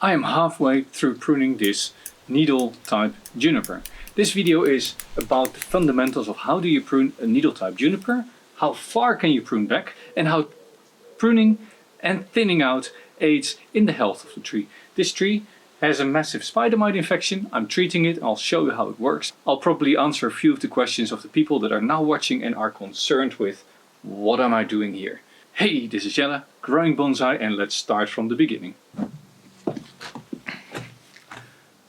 I am halfway through pruning this needle type juniper. This video is about the fundamentals of how do you prune a needle type juniper, how far can you prune back, and how pruning and thinning out aids in the health of the tree. This tree has a massive spider mite infection. I'm treating it. I'll show you how it works. I'll probably answer a few of the questions of the people that are now watching and are concerned with what am I doing here. Hey, this is Jelle, growing bonsai, and let's start from the beginning.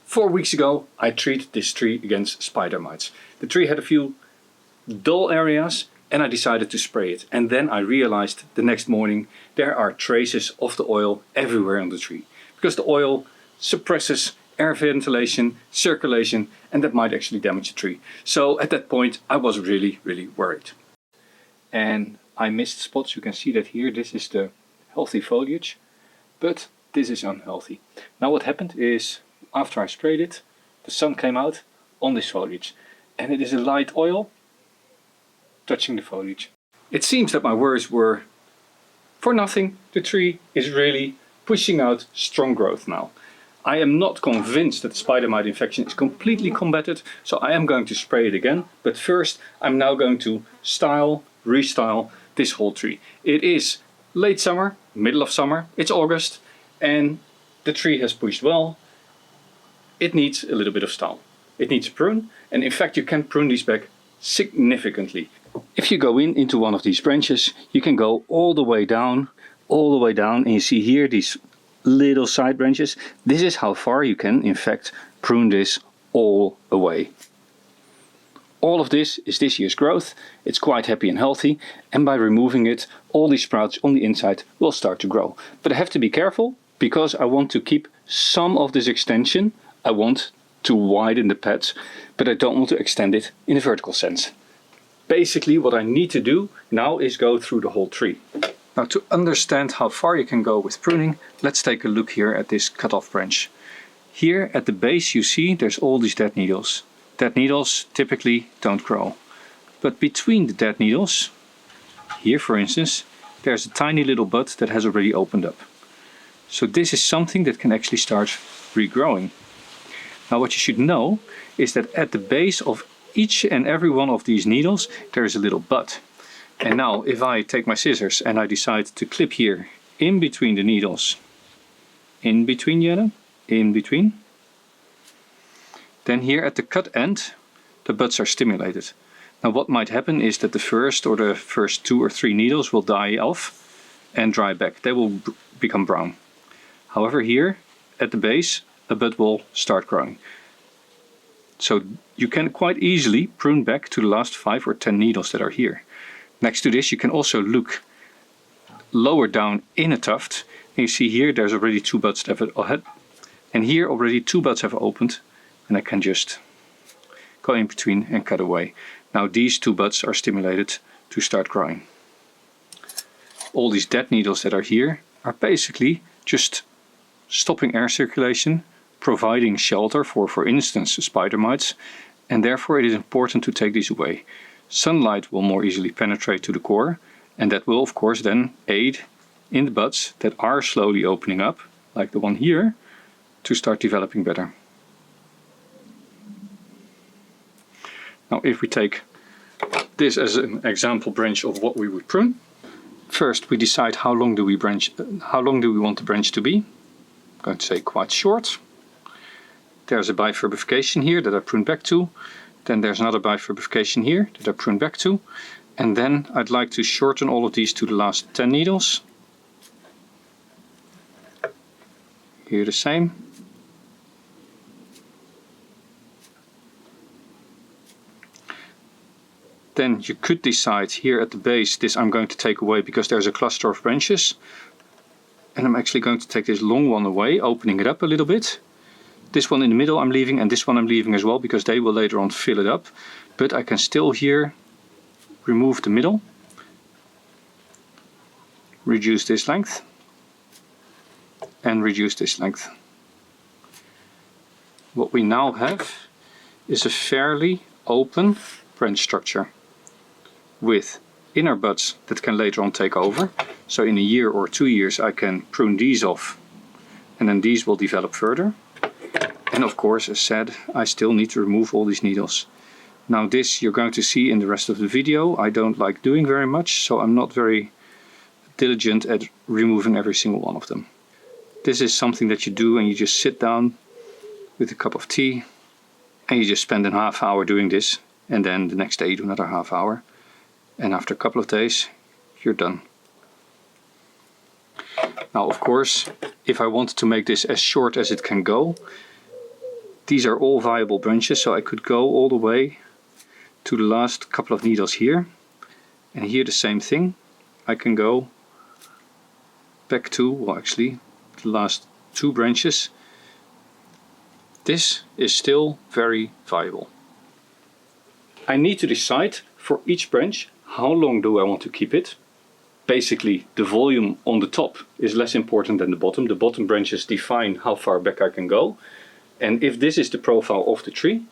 4 weeks ago I treated this tree against spider mites. The tree had a few dull areas and I decided to spray it. And then I realized the next morning there are traces of the oil everywhere on the tree. Because the oil suppresses air ventilation, circulation, and that might actually damage the tree. So at that point I was really worried. And I missed spots. You can see that here. This is the healthy foliage, but this is unhealthy. Now what happened is, after I sprayed it, the sun came out on this foliage and it is a light oil touching the foliage. It seems that my worries were for nothing. The tree is really pushing out strong growth now. I am not convinced that the spider mite infection is completely combated, so I am going to spray it again. But first I'm now going to restyle this whole tree. It is late summer, middle of summer, it's August, and the tree has pushed well. It needs a little bit of style. It needs a prune, and in fact you can prune these back significantly. If you go into one of these branches, you can go all the way down, and you see here these little side branches. This is how far you can in fact prune this all away. All of this is this year's growth. It's quite happy and healthy, and by removing it, all these sprouts on the inside will start to grow. But I have to be careful because I want to keep some of this extension. I want to widen the pads, but I don't want to extend it in a vertical sense. Basically what I need to do now is go through the whole tree. Now, to understand how far you can go with pruning, let's take a look here at this cut-off branch. Here at the base you see there's all these dead needles. Dead needles typically don't grow. But between the dead needles, here for instance, there's a tiny little bud that has already opened up. So this is something that can actually start regrowing. Now what you should know is that at the base of each and every one of these needles there is a little bud. And now if I take my scissors and I decide to clip here in between the needles, in between, Jelle, in between, then here at the cut end the buds are stimulated. Now what might happen is that the first 2 or 3 needles will die off and dry back. They will become brown. However, here at the base a bud will start growing. So you can quite easily prune back to the last 5 or 10 needles that are here. Next to this you can also look lower down in a tuft, and you see here there's already 2 buds that have, and here already 2 buds have opened, and I can just go in between and cut away. Now these 2 buds are stimulated to start growing. All these dead needles that are here are basically just stopping air circulation, providing shelter for instance spider mites, and therefore it is important to take these away. Sunlight will more easily penetrate to the core, and that will of course then aid in the buds that are slowly opening up, like the one here, to start developing better. Now if we take this as an example branch of what we would prune, first we decide how long do we want the branch to be. I'm going to say quite short. There's a bifurcation here that I prune back to. Then there's another bifurcation here that I prune back to. And then I'd like to shorten all of these to the last 10 needles. Here the same. Then you could decide here at the base, this I'm going to take away because there's a cluster of branches. And I'm actually going to take this long one away, opening it up a little bit. This one in the middle I'm leaving, and this one I'm leaving as well, because they will later on fill it up. But I can still here remove the middle, reduce this length, and reduce this length. What we now have is a fairly open branch structure with inner buds that can later on take over. So in a year or 2 years I can prune these off and then these will develop further. And of course, as said, I still need to remove all these needles. Now this you're going to see in the rest of the video. I don't like doing very much, so I'm not very diligent at removing every single one of them. This is something that you do and you just sit down with a cup of tea and you just spend a half hour doing this, and then the next day you do another half hour, and after a couple of days you're done. Now of course, if I want to make this as short as it can go, these are all viable branches, so I could go all the way to the last couple of needles here, and here the same thing. I can go back to, well actually, the last 2 branches. This is still very viable. I need to decide for each branch how long do I want to keep it. Basically the volume on the top is less important than the bottom. The bottom branches define how far back I can go. And if this is the profile of the tree,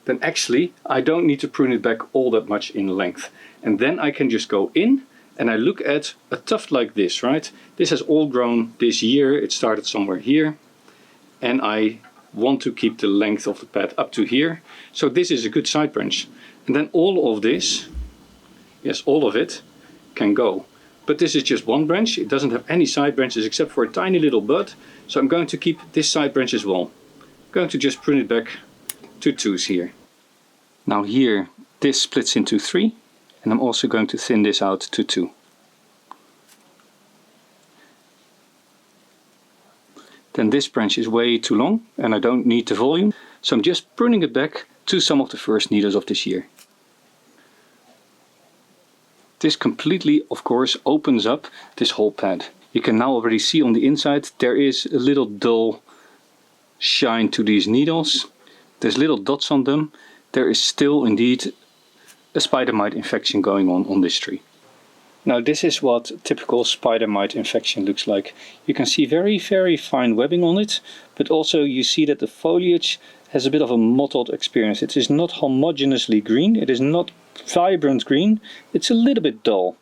then actually I don't need to prune it back all that much in length. And then I can just go in and I look at a tuft like this, right? This has all grown this year. It started somewhere here. And I want to keep the length of the pad up to here. So this is a good side branch. And then all of this, yes, all of it can go. But this is just one branch. It doesn't have any side branches except for a tiny little bud. So I'm going to keep this side branch as well. I'm going to just prune it back to 2s here. Now here this splits into 3, and I'm also going to thin this out to 2. Then this branch is way too long and I don't need the volume, so I'm just pruning it back to some of the first needles of this year. This completely, of course, opens up this whole pad. You can now already see on the inside there is a little dull shine to these needles. There's little dots on them. There is still indeed a spider mite infection going on this tree. Now this is what typical spider mite infection looks like. You can see very fine webbing on it, but also you see that the foliage has a bit of a mottled appearance. It is not homogeneously green, it is not vibrant green, it's a little bit dull.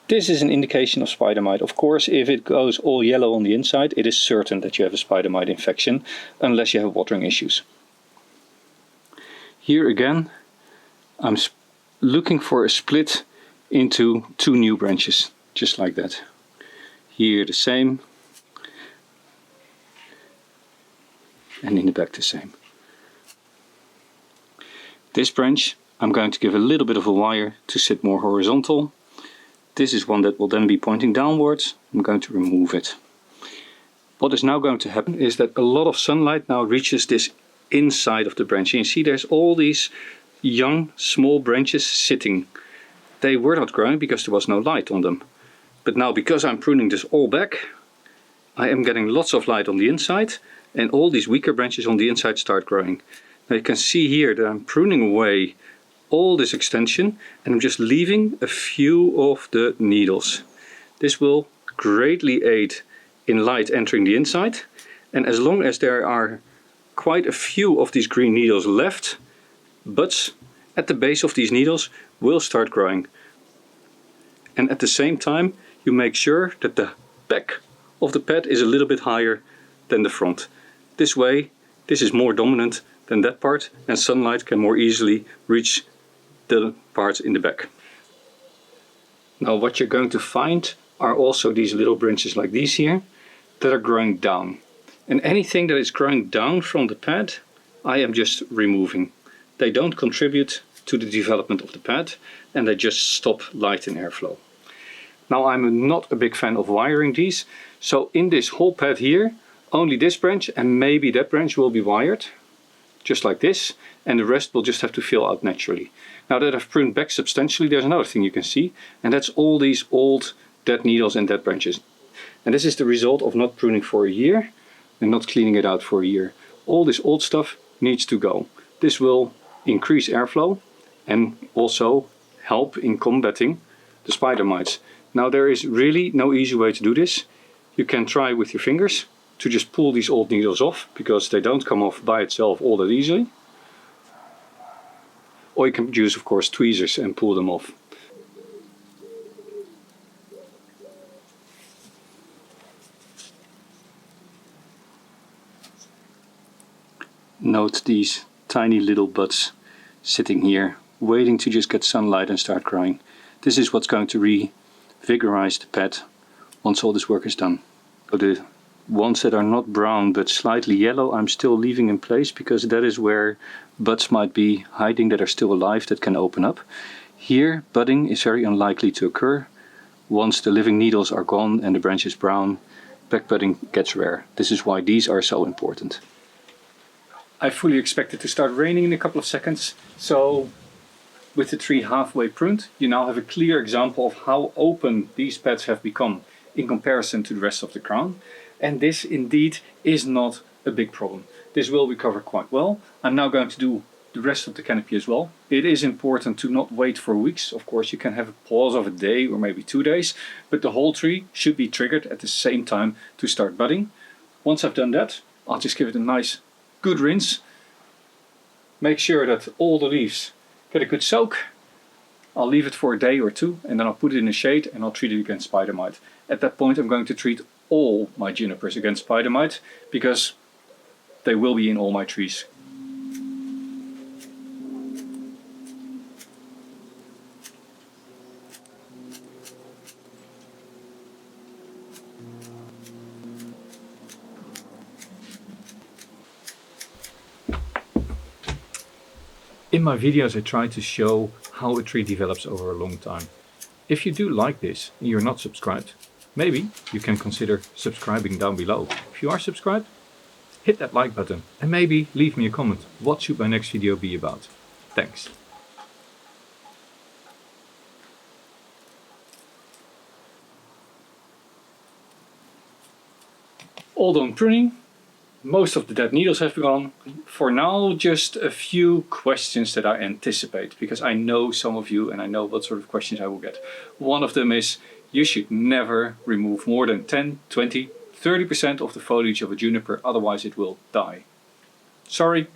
This is an indication of spider mite. Of course, if it goes all yellow on the inside, it is certain that you have a spider mite infection, unless you have watering issues. Here again, I'm looking for a split into 2 new branches, just like that. Here the same, and in the back the same. This branch I'm going to give a little bit of a wire to sit more horizontal. This is one that will then be pointing downwards. I'm going to remove it. What is now going to happen is that a lot of sunlight now reaches this inside of the branch. And you see there's all these young small branches sitting. They were not growing because there was no light on them. But now, because I'm pruning this all back, I am getting lots of light on the inside, and all these weaker branches on the inside start growing. Now you can see here that I'm pruning away all this extension and I'm just leaving a few of the needles. This will greatly aid in light entering the inside, and as long as there are quite a few of these green needles left, buds at the base of these needles will start growing. And at the same time you make sure that the back of the pad is a little bit higher than the front. This way this is more dominant than that part, and sunlight can more easily reach the parts in the back. Now what you're going to find are also these little branches like these here that are growing down. And anything that is growing down from the pad I am just removing. They don't contribute to the development of the pad and they just stop light and airflow. Now I'm not a big fan of wiring these, so in this whole pad here only this branch and maybe that branch will be wired, just like this, and the rest will just have to fill out naturally. Now that I've pruned back substantially, there's another thing you can see, and that's all these old dead needles and dead branches. And this is the result of not pruning for a year and not cleaning it out for a year. All this old stuff needs to go. This will increase airflow and also help in combating the spider mites. Now there is really no easy way to do this. You can try with your fingers to just pull these old needles off, because they don't come off by itself all that easily. Or you can use, of course, tweezers and pull them off. Note these tiny little buds sitting here, waiting to just get sunlight and start growing. This is what's going to revigorize the bed once all this work is done. So the ones that are not brown but slightly yellow I'm still leaving in place, because that is where buds might be hiding that are still alive that can open up. Here budding is very unlikely to occur. Once the living needles are gone and the branch is brown, back budding gets rare. This is why these are so important. I fully expect it to start raining in a couple of seconds, so with the tree halfway pruned, you now have a clear example of how open these pads have become in comparison to the rest of the crown. And this indeed is not a big problem. This will recover quite well. I'm now going to do the rest of the canopy as well. It is important to not wait for weeks. Of course, you can have a pause of a day or maybe 2 days, but the whole tree should be triggered at the same time to start budding. Once I've done that, I'll just give it a nice good rinse. Make sure that all the leaves get a good soak. I'll leave it for a day or two and then I'll put it in the shade and I'll treat it against spider mite. At that point I'm going to treat all my junipers against spider mite, because they will be in all my trees. In my videos I try to show how a tree develops over a long time. If you do like this and you're not subscribed, maybe you can consider subscribing down below. If you are subscribed, hit that like button and maybe leave me a comment. What should my next video be about? Thanks. All done pruning. Most of the dead needles have gone. For now, just a few questions that I anticipate, because I know some of you and I know what sort of questions I will get. One of them is, you should never remove more than 10, 20, 30% of the foliage of a juniper, otherwise it will die. Sorry,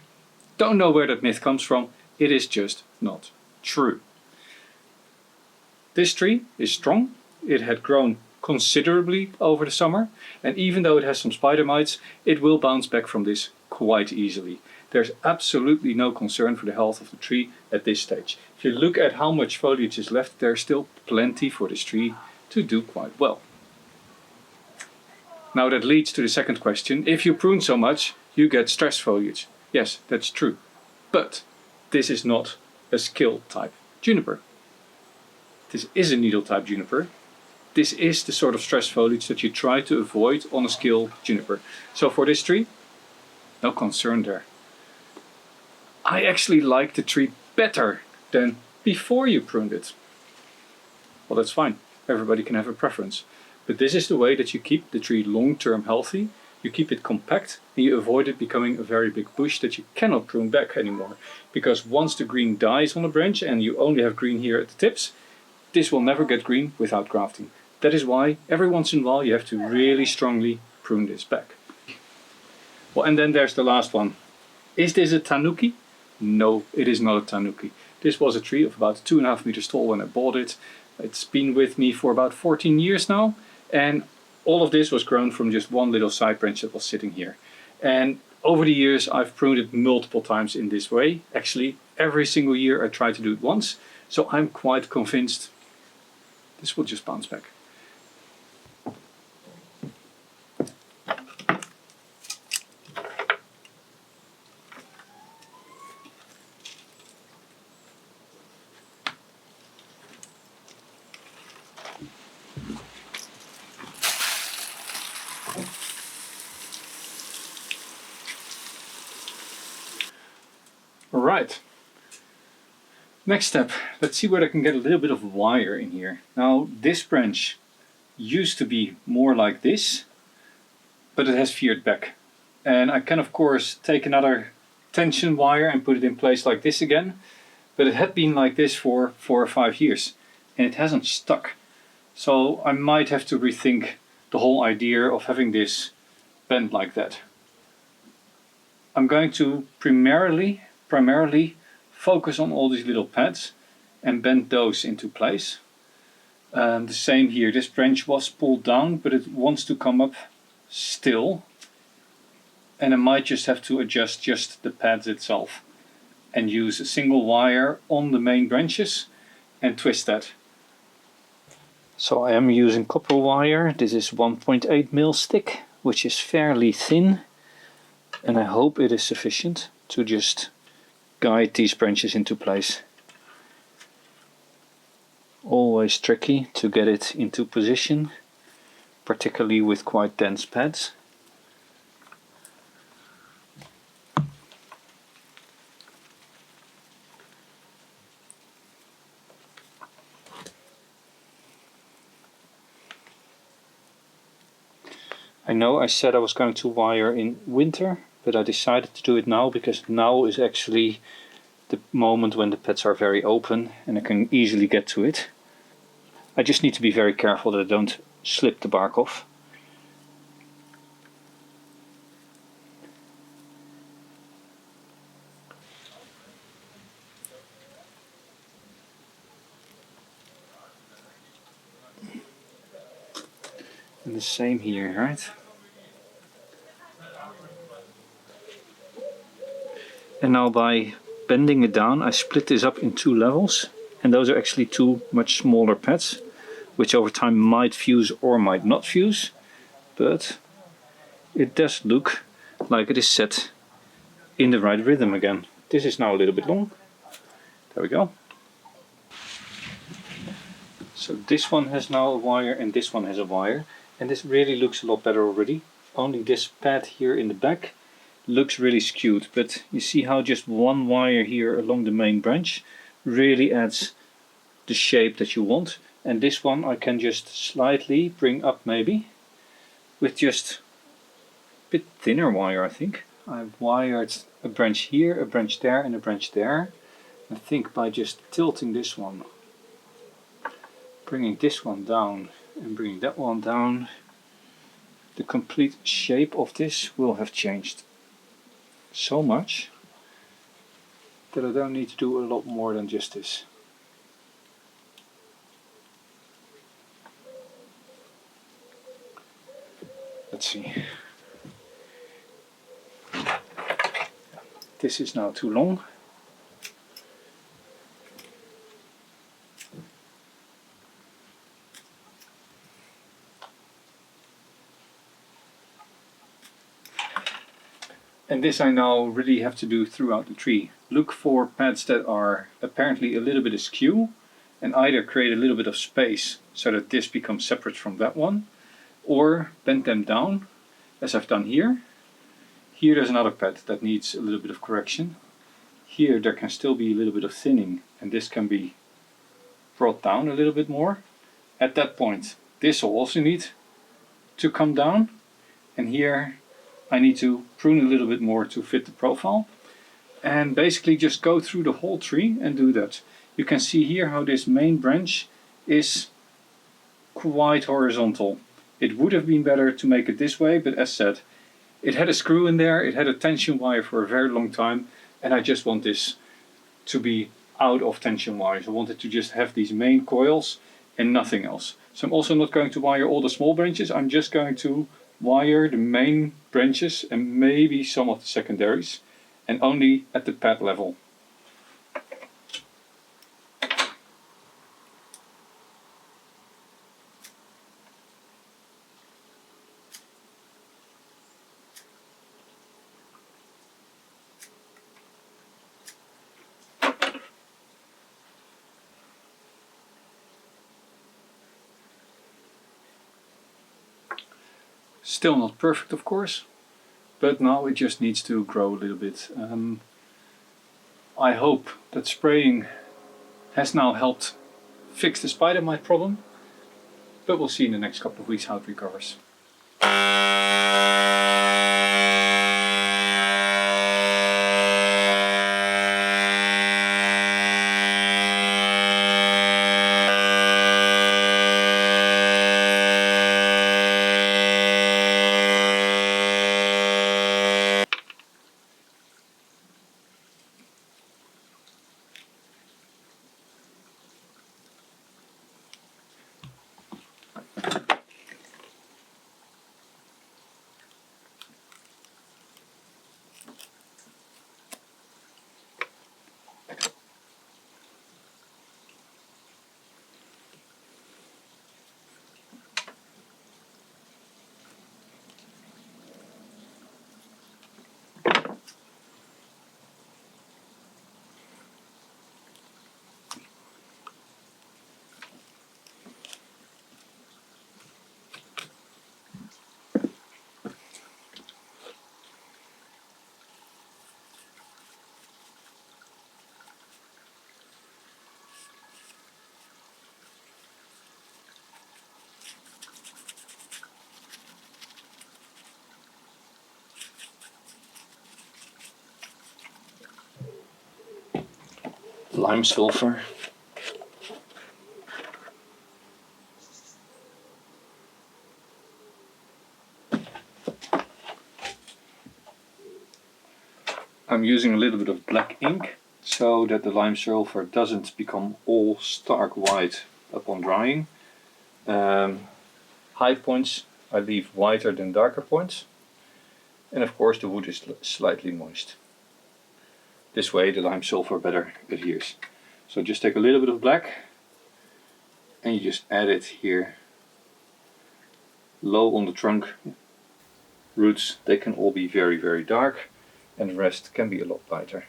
don't know where that myth comes from. It is just not true. This tree is strong. It had grown considerably over the summer, and even though it has some spider mites, it will bounce back from this quite easily. There's absolutely no concern for the health of the tree at this stage. If you look at how much foliage is left, there's still plenty for this tree to do quite well. Now that leads to the second question. If you prune so much, you get stress foliage. Yes, that's true. But this is not a skill type juniper. This is a needle type juniper. This is the sort of stress foliage that you try to avoid on a skill juniper. So for this tree, no concern there. I actually like the tree better than before you pruned it. Well, that's fine. Everybody can have a preference. But this is the way that you keep the tree long-term healthy. You keep it compact and you avoid it becoming a very big bush that you cannot prune back anymore. Because once the green dies on a branch and you only have green here at the tips, this will never get green without grafting. That is why every once in a while you have to really strongly prune this back. Well, and then there's the last one. Is this a tanuki? No, it is not a tanuki. This was a tree of about 2.5 meters tall when I bought it. It's been with me for about 14 years now, and all of this was grown from just one little side branch that was sitting here. And over the years I've pruned it multiple times in this way. Actually, every single year I try to do it once, so I'm quite convinced this will just bounce back. Alright, next step, let's see whether I can get a little bit of wire in here. Now this branch used to be more like this, but it has veered back. And I can of course take another tension wire and put it in place like this again, but it had been like this for 4 or 5 years and it hasn't stuck. So I might have to rethink the whole idea of having this bent like that. I'm going to primarily focus on all these little pads and bend those into place. The same here, this branch was pulled down but it wants to come up still. and I might just have to adjust just the pads itself and use a single wire on the main branches and twist that. So I am using copper wire. This is 1.8 mil stick, which is fairly thin, and I hope it is sufficient to just guide these branches into place. Always tricky to get it into position, particularly with quite dense pads. I know I said I was going to wire in winter, but I decided to do it now because now is actually the moment when the pads are very open and I can easily get to it. I just need to be very careful that I don't slip the bark off. And the same here, right? And now by bending it down, I split this up in two levels, and those are actually two much smaller pads, which over time might fuse or might not fuse, but it does look like it is set in the right rhythm again. This is now a little bit long. There we go. So this one has now a wire and this one has a wire, and this really looks a lot better already. Only this pad here in the back looks really skewed, but you see how just one wire here along the main branch really adds the shape that you want. And this one I can just slightly bring up maybe with just a bit thinner wire, I think. I've wired a branch here, a branch there and a branch there. I think by just tilting this one, bringing this one down and bringing that one down, the complete shape of this will have changed so much that I don't need to do a lot more than just this. Let's see. This is now too long. And this I now really have to do throughout the tree. Look for pads that are apparently a little bit askew and either create a little bit of space so that this becomes separate from that one, or bend them down as I've done here. Here there's another pad that needs a little bit of correction. Here there can still be a little bit of thinning and this can be brought down a little bit more. At that point this will also need to come down, and here I need to prune a little bit more to fit the profile, and basically just go through the whole tree and do that. You can see here how this main branch is quite horizontal. It would have been better to make it this way, but as said, it had a screw in there, it had a tension wire for a very long time, and I just want this to be out of tension wires. I wanted to just have these main coils and nothing else. So I'm also not going to wire all the small branches, I'm just going to wire the main branches and maybe some of the secondaries, and only at the pad level. Still not perfect, of course, but now it just needs to grow a little bit. I hope that spraying has now helped fix the spider mite problem, but we'll see in the next couple of weeks how it recovers. lime sulphur. I'm using a little bit of black ink so that the lime sulphur doesn't become all stark white upon drying. High points I leave whiter than darker points, and of course the wood is slightly moist. This way the lime sulphur better adheres. So just take a little bit of black and you just add it here low on the trunk. Roots, they can all be very, very dark, and the rest can be a lot lighter.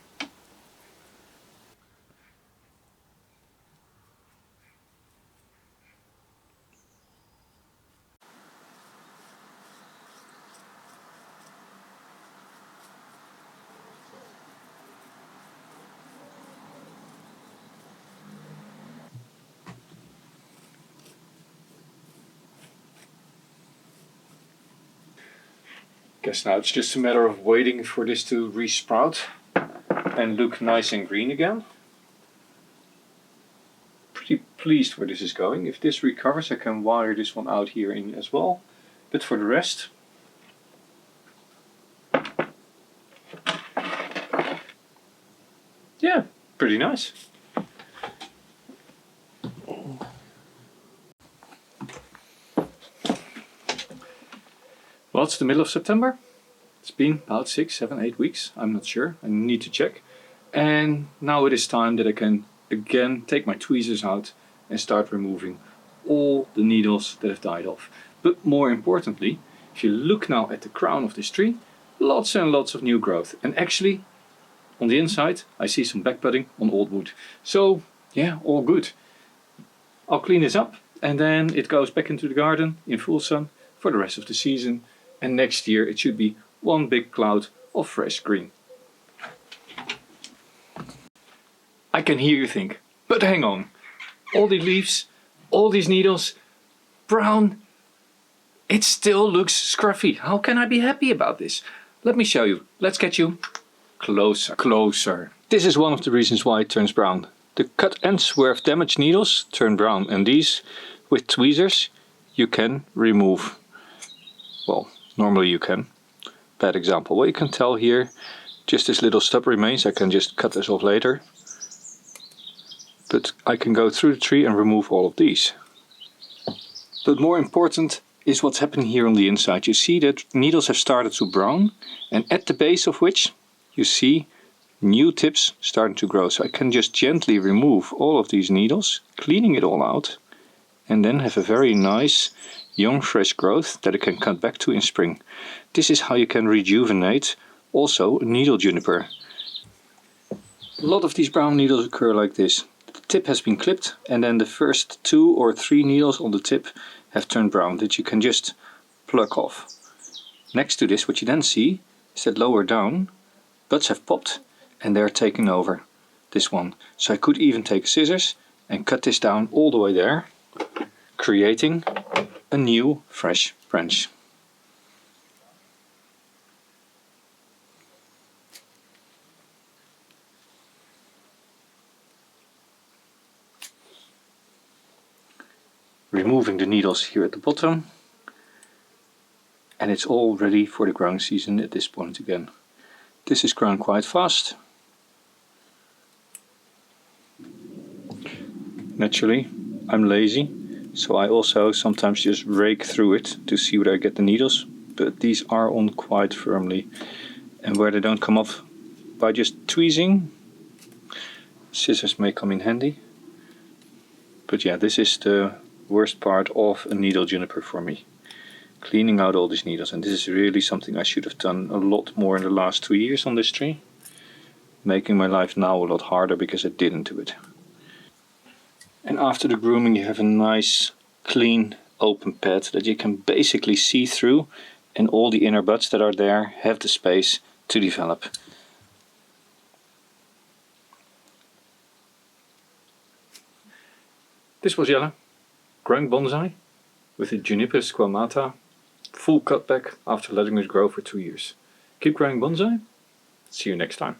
Guess now it's just a matter of waiting for this to resprout and look nice and green again. Pretty pleased where this is going. If this recovers, I can wire this one out here in as well. But for the rest, yeah, pretty nice. Well, it's the middle of September. It's been about 6, 7, 8 weeks. I'm not sure. I need to check. And now it is time that I can again take my tweezers out and start removing all the needles that have died off. But more importantly, if you look now at the crown of this tree, lots and lots of new growth. And actually, on the inside, I see some backbudding on old wood. So, yeah, all good. I'll clean this up and then it goes back into the garden in full sun for the rest of the season. And next year it should be one big cloud of fresh green. I can hear you think, but hang on. All the leaves, all these needles, brown. It still looks scruffy. How can I be happy about this? Let me show you. Let's get you closer. This is one of the reasons why it turns brown. The cut ends where damaged needles turn brown, and these, with tweezers, you can remove. Well, normally you can. Bad example. Well, you can tell here, just this little stub remains. I can just cut this off later. But I can go through the tree and remove all of these. But more important is what's happening here on the inside. You see that needles have started to brown, and at the base of which you see new tips starting to grow. So I can just gently remove all of these needles, cleaning it all out, and then have a very nice young fresh growth that I can cut back to in spring. This is how you can rejuvenate also a needle juniper. A lot of these brown needles occur like this. The tip has been clipped and then the first 2 or 3 needles on the tip have turned brown that you can just pluck off. Next to this, what you then see is that lower down buds have popped and they're taking over this one. So I could even take scissors and cut this down all the way there, creating a new fresh branch. Removing the needles here at the bottom, and it's all ready for the growing season at this point again. This is growing quite fast. Naturally, I'm lazy, so I also sometimes just rake through it to see where I get the needles, but these are on quite firmly, and where they don't come off by just tweezing, scissors may come in handy. But yeah, this is the worst part of a needle juniper for me. Cleaning out all these needles, and this is really something I should have done a lot more in the last 2 years on this tree. Making my life now a lot harder because I didn't do it. And after the grooming you have a nice clean open pad that you can basically see through, and all the inner buds that are there have the space to develop. This was Jelle, growing bonsai with the Juniper squamata, full cutback after letting it grow for 2 years. Keep growing bonsai. See you next time.